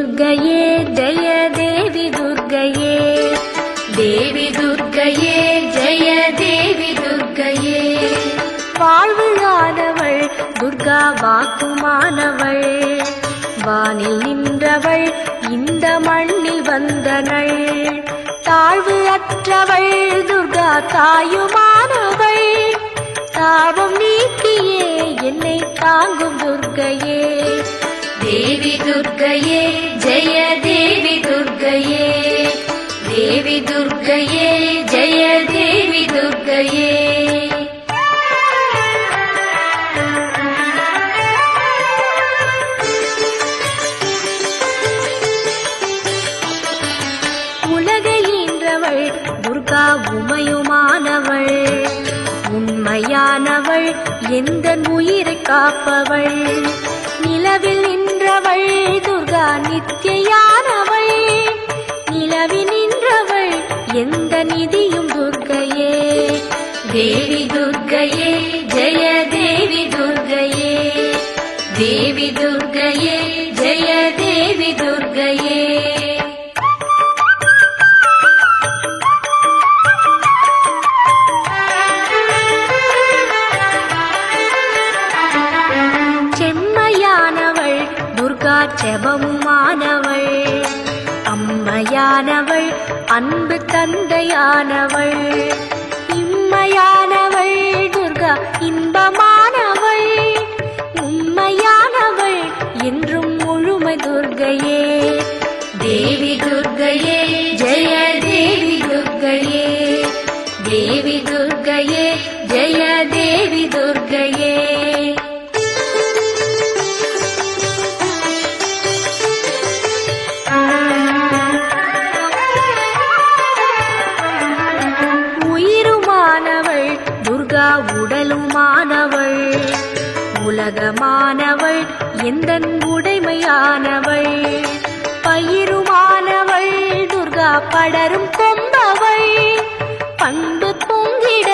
துர்க்கையே ஜெய தேவி துர்க்கையே, தேவி துர்க்கையே ஜெய தேவி துர்க்கையே. வாழ்வுளானவள் துர்கா வாக்குமானவள், வானில் நின்றவள் இந்த மண்ணில் வந்தனள். தாழ்வு அற்றவள் துர்கா தாயுமானவள், தாபம் நீக்கியே என்னை தாங்கும் துர்க்கையே. தேவி துர்க்கையே ஜெய தேவி துர்க்கையே, தேவி துர்க்கையே ஜெய தேவி துர்க்கையே. உலகை ஈன்றவள் துர்கா உமையுமானவள், உண்மையானவள் எந்த உயிரை காப்பவள். நிலவில் நின்றவள் துர்கா நித்யானவள், நிலவில் நின்றவள் எந்த நிதியும் துர்க்கையே. தேவி துர்க்கையே ஜெய தேவி துர்க்கையே, தேவி துர்க்கையே ஜெய தேவி துர்க்கையே. செம்மையானவள் துர்கா செபமுமானவள், அம்மையானவள் அன்பு தந்தையானவள். இம்மையானவள் துர்கா இன்பமானவள், உண்மையானவள் என்றும் முழுமை துர்க்கையே. தேவி துர்க்கையே ஜெய தேவி துர்க்கையே, தேவி துர்க்கையே ஜெய தேவி துர்க்கையே. உயிருமானவள் துர்கா உடலுமானவள், உலகமானவள் எந்தன் உடைமையானவள். பயிருமானவள் துர்கா படரும் கொம்பவள், பண்பு பொங்கிட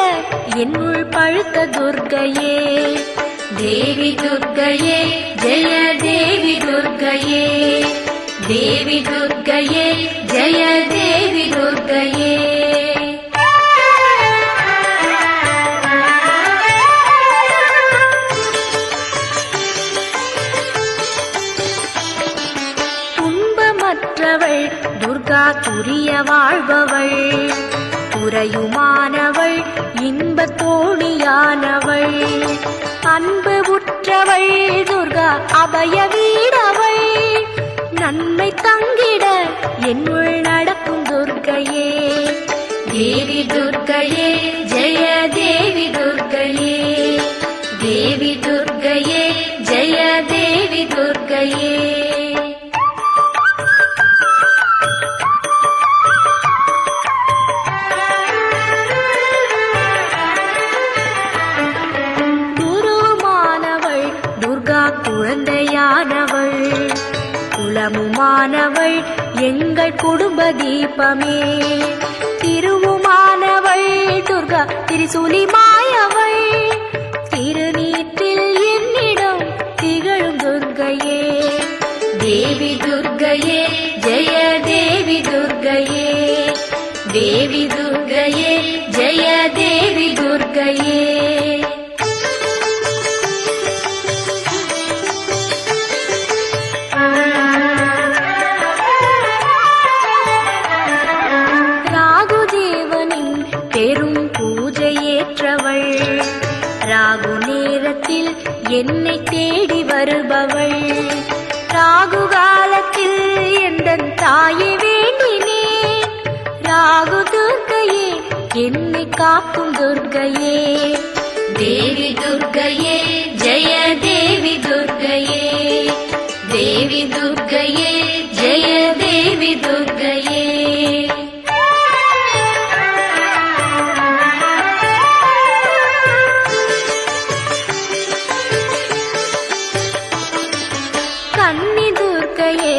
என்னுள் பழுத்த துர்க்கையே. தேவி துர்க்கையே ஜெய தேவி துர்க்கையே, தேவி துர்க்கையே ஜெய தேவி துர்க்கையே. துன்பமற்றவள் துர்கா துரிய வாழ்பவள், துறையுமானவள் இன்ப தோணியானவள். அன்பு உற்றவள் துர்கா அபய வீடவள், நன்மை தங்கிட என்னுள் நடக்கும் துர்க்கையே. தேவி துர்க்கையே ஜெய தேவி துர்க்கையே, தேவி துர்க்கையே ஜெய தேவி துர்க்கையே. குருமானவள் துர்கா குழந்தையானவள், குலமுமானவள் எங்கள் குடும்ப தீபமே. திருவுமானவள் துர்கா திரிசூலி மாயவள், திருநீற்றில் என்னிடம் திகழும் துர்க்கையே. தேவி துர்க்கையே ஜெய தேவி துர்க்கையே, தேவி துர்க்கையே ஜெய தேவி துர்க்கையே. ராகுதேவனின் பெரும் பூஜையேற்றவள், ராகு நேரத்தில் என்னை தேடி வருபவள். ராகு காலத்தில் எந்தன் தாயை வேண்டினேன், ராகு துர்க்கையே என்னை காக்கும் துர்க்கையே. தேவி துர்க்கையே ஜெய தேவி துர்க்கையே, தேவி துர்க்கையே ஜெய தேவி துர்க்கையே. கன்னி துர்க்கையே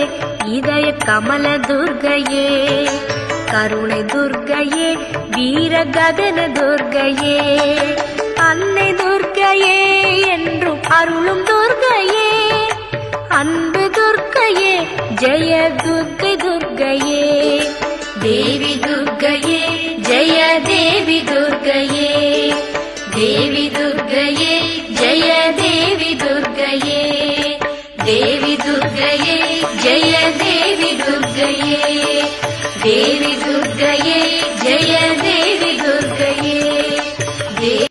இதய கமல துர்க்கையே, கருணை துர்க்கையே வீர ககன துர்க்கையே. அன்னை துர்க்கையே என்றும் அருளும் துர்க்கையே, அன்பு துர்க்கையே ஜெய துர்க்கை துர்க்கையே. தேவி துர்க்கையே ஜெய தேவி துர்க்கையே. தேவி துர்க்கையே ஜெய தேவி துர்க்கையே. தேவி துர்க்கையே ஜெய தேவி துர்க்கையே. தேவி துர்க்கையே ஜெய தேவி